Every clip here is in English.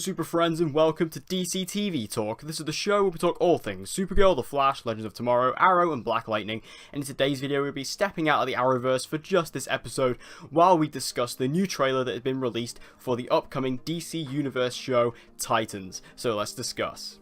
super friends, and welcome to DCTV Talk. This is the show where we talk all things Supergirl, The Flash, Legends of Tomorrow, Arrow, and Black Lightning. And in today's video, we'll be stepping out of the Arrowverse for just this episode while we discuss the new trailer that has been released for the upcoming DC Universe show, Titans. So let's discuss.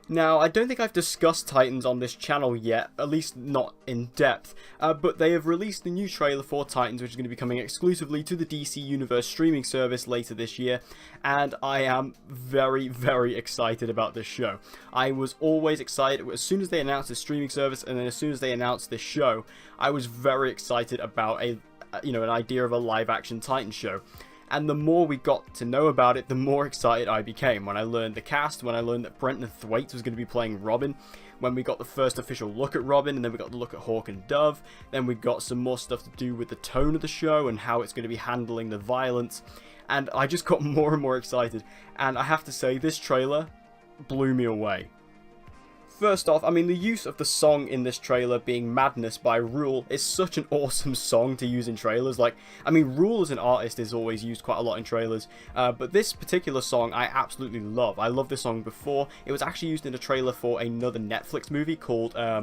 Now, I don't think I've discussed Titans on this channel yet, at least not in depth, but they have released the new trailer for Titans, which is going to be coming exclusively to the DC Universe streaming service later this year, and I am very, very excited about this show. I was always excited as soon as they announced the streaming service, and then as soon as they announced this show, I was very excited about an idea of a live-action Titans show. And the more we got to know about it, the more excited I became. When I learned the cast, when I learned that Brenton Thwaites was going to be playing Robin, when we got the first official look at Robin, and then we got the look at Hawk and Dove, then we got some more stuff to do with the tone of the show and how it's going to be handling the violence, and I just got more and more excited. And I have to say, this trailer blew me away. First off, I mean, the use of the song in this trailer being Madness by Rule is such an awesome song to use in trailers. Like, I mean, Rule as an artist is always used quite a lot in trailers, but this particular song I absolutely love. I loved this song before. It was actually used in a trailer for another Netflix movie called, I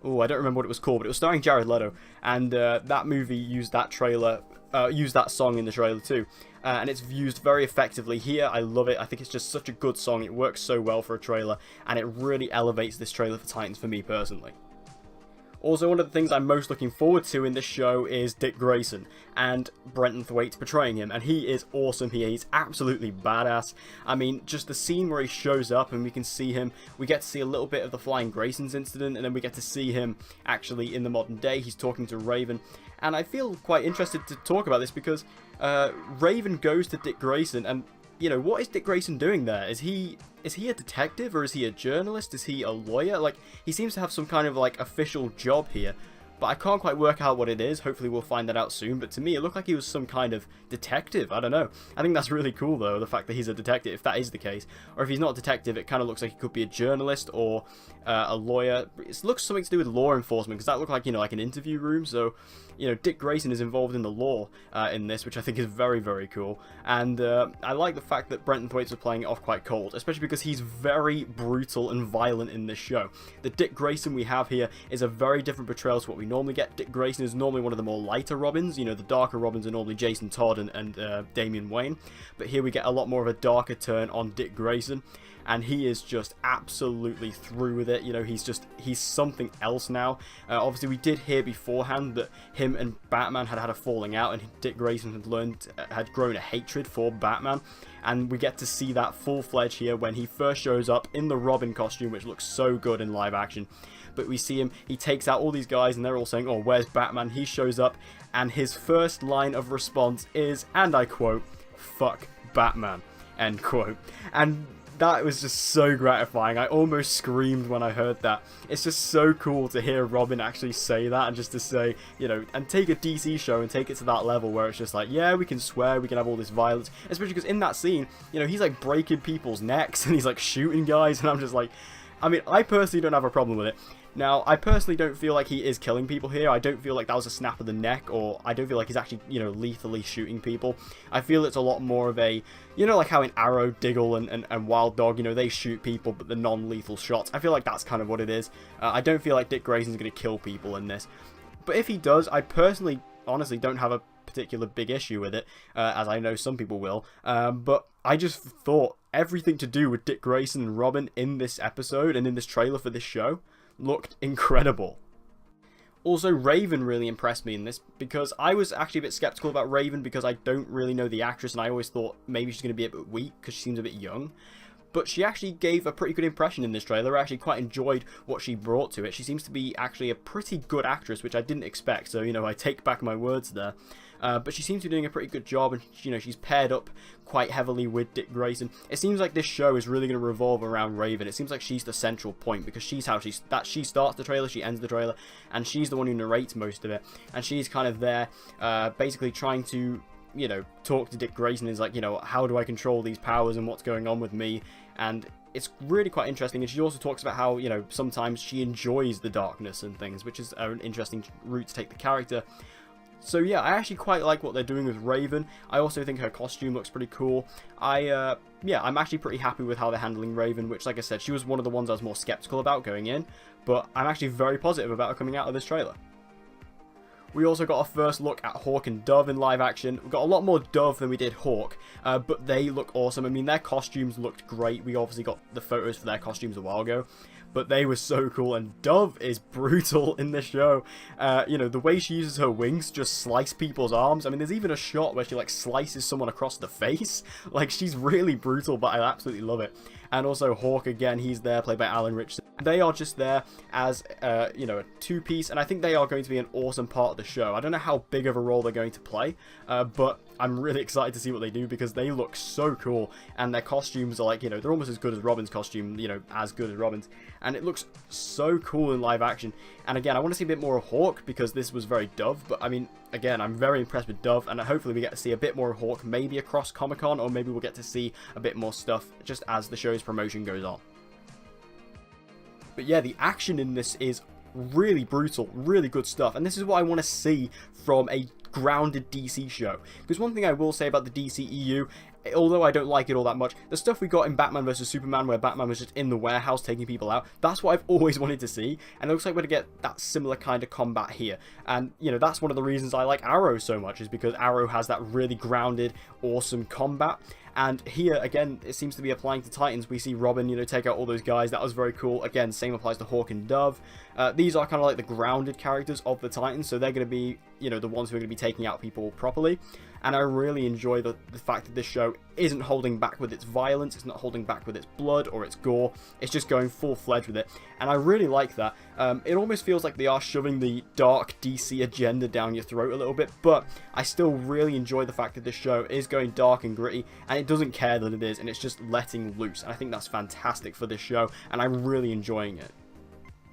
don't remember what it was called, but it was starring Jared Leto, and that movie used that song in the trailer too. And it's used very effectively here. I love it. I think it's just such a good song. It works so well for a trailer, and it really elevates this trailer for Titans for me personally. Also, one of the things I'm most looking forward to in this show is Dick Grayson and Brenton Thwaites portraying him, and he is awesome here. He's absolutely badass. I mean, just the scene where he shows up and we can see him, we get to see a little bit of the Flying Graysons incident, and then we get to see him actually in the modern day. He's talking to Raven, and I feel quite interested to talk about this because Raven goes to Dick Grayson, and you know, what is Dick Grayson doing there? Is he a detective, or is he a journalist? Is he a lawyer? Like, he seems to have some kind of like official job here, but I can't quite work out what it is. Hopefully we'll find that out soon, but to me it looked like he was some kind of detective. I don't know. I think that's really cool though, the fact that he's a detective, if that is the case. Or if he's not a detective, it kind of looks like he could be a journalist or a lawyer. It looks something to do with law enforcement, because that looked like, you know, like an interview room. So, you know, Dick Grayson is involved in the law in this, which I think is very, very cool. And I like the fact that Brenton Thwaites was playing it off quite cold, especially because he's very brutal and violent in this show. The Dick Grayson we have here is a very different portrayal to what we normally get. Dick Grayson is normally one of the more lighter Robins. You know, the darker Robins are normally Jason Todd and Damian Wayne. But here we get a lot more of a darker turn on Dick Grayson, and he is just absolutely through with it. You know, he's something else now. Obviously, we did hear beforehand that him and Batman had a falling out, and Dick Grayson had grown a hatred for Batman. And we get to see that full-fledged here when he first shows up in the Robin costume, which looks so good in live action. But we see him, he takes out all these guys, and they're all saying, oh, where's Batman? He shows up, and his first line of response is, and I quote, "Fuck Batman," end quote. And that was just so gratifying. I almost screamed when I heard that. It's just so cool to hear Robin actually say that, and just to say, you know, and take a DC show and take it to that level where it's just like, yeah, we can swear, we can have all this violence. Especially because in that scene, you know, he's like breaking people's necks and he's like shooting guys, and I'm just like, I mean, I personally don't have a problem with it. Now, I personally don't feel like he is killing people here. I don't feel like that was a snap of the neck, or I don't feel like he's actually, you know, lethally shooting people. I feel it's a lot more of a, you know, like how in Arrow, Diggle, and Wild Dog, you know, they shoot people, but the non-lethal shots. I feel like that's kind of what it is. I don't feel like Dick Grayson's going to kill people in this. But if he does, I personally, honestly, don't have a particular big issue with it, as I know some people will. But I just thought everything to do with Dick Grayson and Robin in this episode and in this trailer for this show looked incredible. Also, Raven really impressed me in this, because I was actually a bit skeptical about Raven because I don't really know the actress, and I always thought maybe she's going to be a bit weak because she seems a bit young. But she actually gave a pretty good impression in this trailer. I actually quite enjoyed what she brought to it. She seems to be actually a pretty good actress, which I didn't expect, so, you know, I take back my words there. But she seems to be doing a pretty good job, and, you know, she's paired up quite heavily with Dick Grayson. It seems like this show is really going to revolve around Raven. It seems like she's the central point, because she starts the trailer, she ends the trailer, and she's the one who narrates most of it. And she's kind of there, basically trying to, you know, talk to Dick Grayson. Is like, you know, how do I control these powers and what's going on with me? And it's really quite interesting. And she also talks about how, you know, sometimes she enjoys the darkness and things, which is an interesting route to take the character. So yeah, I actually quite like what they're doing with Raven. I also think her costume looks pretty cool. Yeah, I'm actually pretty happy with how they're handling Raven, which, like I said, she was one of the ones I was more skeptical about going in, but I'm actually very positive about her coming out of this trailer. We also got a first look at Hawk and Dove in live action. We got a lot more Dove than we did Hawk, but they look awesome. I mean, their costumes looked great. We obviously got the photos for their costumes a while ago, but they were so cool, and Dove is brutal in this show. You know, the way she uses her wings to just slice people's arms. I mean, there's even a shot where she, like, slices someone across the face. Like, she's really brutal, but I absolutely love it. And also Hawk, again, he's there, played by Alan Richardson. They are just there as, you know, a two-piece, and I think they are going to be an awesome part of the show. I don't know how big of a role they're going to play, but I'm really excited to see what they do, because they look so cool, and their costumes are, like, you know, they're almost as good as Robin's costume, you know, as good as Robin's, and it looks so cool in live action. And again, I want to see a bit more of Hawk, because this was very Dove, but I mean, again, I'm very impressed with Dove, and hopefully we get to see a bit more of Hawk, maybe across Comic-Con, or maybe we'll get to see a bit more stuff just as the show's promotion goes on. But yeah, the action in this is really brutal, really good stuff, and this is what I want to see from a grounded DC show. Because one thing I will say about the DCEU, although I don't like it all that much, the stuff we got in Batman vs Superman, where Batman was just in the warehouse taking people out, that's what I've always wanted to see, and it looks like we're going to get that similar kind of combat here. And, you know, that's one of the reasons I like Arrow so much, is because Arrow has that really grounded, awesome combat. And here, again, it seems to be applying to Titans. We see Robin, you know, take out all those guys. That was very cool. Again, same applies to Hawk and Dove. These are kind of like the grounded characters of the Titans, so they're going to be, you know, the ones who are going to be taking out people properly. And I really enjoy the fact that this show isn't holding back with its violence, it's not holding back with its blood or its gore, it's just going full-fledged with it. And I really like that. It almost feels like they are shoving the dark DC agenda down your throat a little bit, but I still really enjoy the fact that this show is going dark and gritty, and it doesn't care that it is, and it's just letting loose. And I think that's fantastic for this show, and I'm really enjoying it.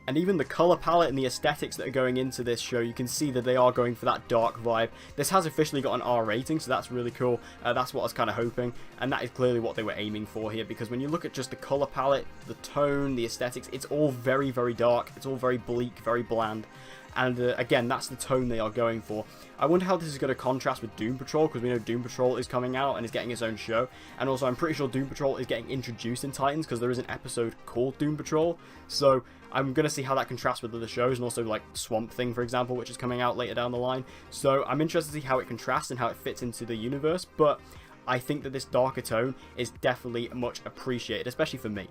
And even the colour palette and the aesthetics that are going into this show, you can see that they are going for that dark vibe. This has officially got an R rating, so that's really cool. That's what I was kind of hoping, and that is clearly what they were aiming for here, because when you look at just the colour palette, the tone, the aesthetics, it's all very, very dark. It's all very bleak, very bland. And again, that's the tone they are going for. I wonder how this is going to contrast with Doom Patrol, because we know Doom Patrol is coming out and is getting its own show. And also, I'm pretty sure Doom Patrol is getting introduced in Titans, because there is an episode called Doom Patrol. So I'm going to see how that contrasts with other shows, and also like Swamp Thing, for example, which is coming out later down the line. So I'm interested to see how it contrasts and how it fits into the universe. But I think that this darker tone is definitely much appreciated, especially for me.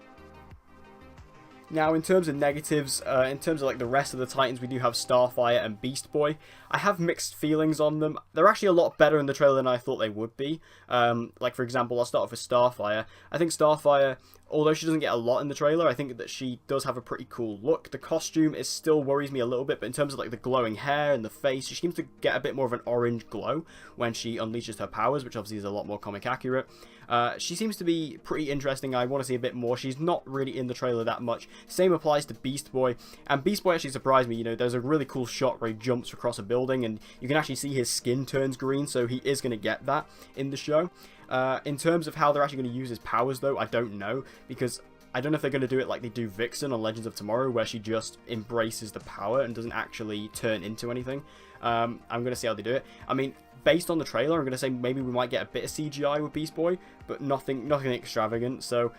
Now, in terms of negatives, in terms of like the rest of the Titans, we do have Starfire and Beast Boy. I have mixed feelings on them. They're actually a lot better in the trailer than I thought they would be. Like, for example, I'll start off with Starfire. I think Starfire, although she doesn't get a lot in the trailer, I think that she does have a pretty cool look. The costume still worries me a little bit, but in terms of like the glowing hair and the face, she seems to get a bit more of an orange glow when she unleashes her powers, which obviously is a lot more comic accurate. She seems to be pretty interesting. I want to see a bit more. She's not really in the trailer that much. Same applies to Beast Boy, and Beast Boy actually surprised me. You know, there's a really cool shot where he jumps across a building, and you can actually see his skin turns green, so he is going to get that in the show. In terms of how they're actually going to use his powers, though, I don't know, because I don't know if they're going to do it like they do Vixen on Legends of Tomorrow, where she just embraces the power and doesn't actually turn into anything. I'm going to see how they do it. I mean, based on the trailer, I'm going to say maybe we might get a bit of CGI with Beast Boy, but nothing extravagant. So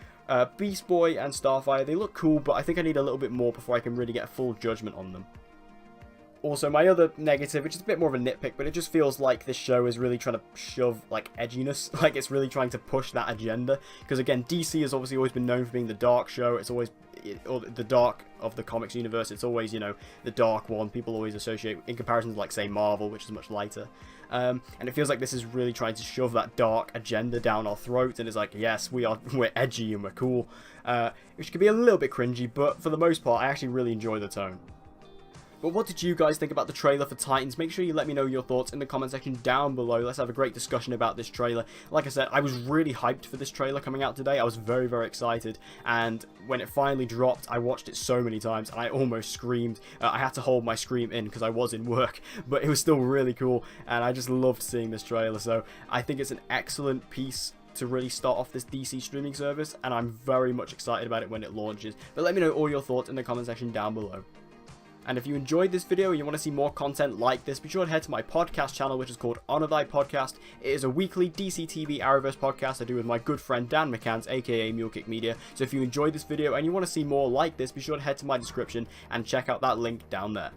Beast Boy and Starfire, they look cool, but I think I need a little bit more before I can really get a full judgment on them. Also, my other negative, which is a bit more of a nitpick, but it just feels like this show is really trying to shove, like, edginess. Like, it's really trying to push that agenda. Because, again, DC has obviously always been known for being the dark show. It's always, or the dark of the comics universe. It's always, you know, the dark one. People always associate, in comparison to, like, say, Marvel, which is much lighter. And it feels like this is really trying to shove that dark agenda down our throats. And it's like, yes, we're edgy and we're cool. Which can be a little bit cringy, but for the most part, I actually really enjoy the tone. But what did you guys think about the trailer for Titans? Make sure you let me know your thoughts in the comment section down below. Let's have a great discussion about this trailer. Like I said, I was really hyped for this trailer coming out today. I was very, very excited. And when it finally dropped, I watched it so many times and I almost screamed. I had to hold my scream in because I was in work. But it was still really cool. And I just loved seeing this trailer. So I think it's an excellent piece to really start off this DC streaming service. And I'm very much excited about it when it launches. But let me know all your thoughts in the comment section down below. And if you enjoyed this video and you want to see more content like this, be sure to head to my podcast channel, which is called Honor Thy Podcast. It is a weekly DCTV Arrowverse podcast I do with my good friend Dan McCants, aka Mulekick Media. So if you enjoyed this video and you want to see more like this, be sure to head to my description and check out that link down there.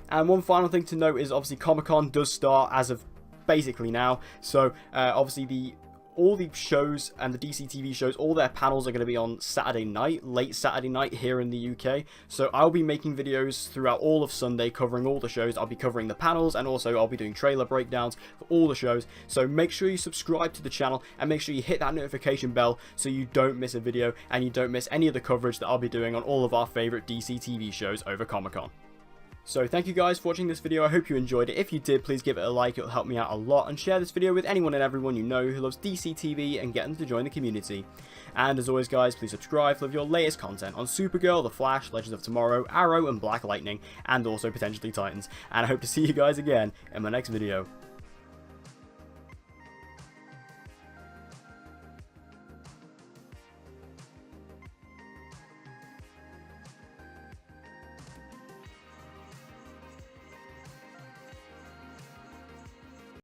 And one final thing to note is obviously Comic-Con does start as of basically now. So obviously all the shows and the DCTV shows, all their panels are going to be on Saturday night, late Saturday night here in the UK. So I'll be making videos throughout all of Sunday covering all the shows. I'll be covering the panels, and also I'll be doing trailer breakdowns for all the shows. So make sure you subscribe to the channel and make sure you hit that notification bell so you don't miss a video and you don't miss any of the coverage that I'll be doing on all of our favourite DCTV shows over Comic-Con. So thank you guys for watching this video. I hope you enjoyed it. If you did, please give it a like. It'll help me out a lot. And share this video with anyone and everyone you know who loves DCTV and get them to join the community. And as always guys, please subscribe for your latest content on Supergirl, The Flash, Legends of Tomorrow, Arrow and Black Lightning, and also potentially Titans. And I hope to see you guys again in my next video.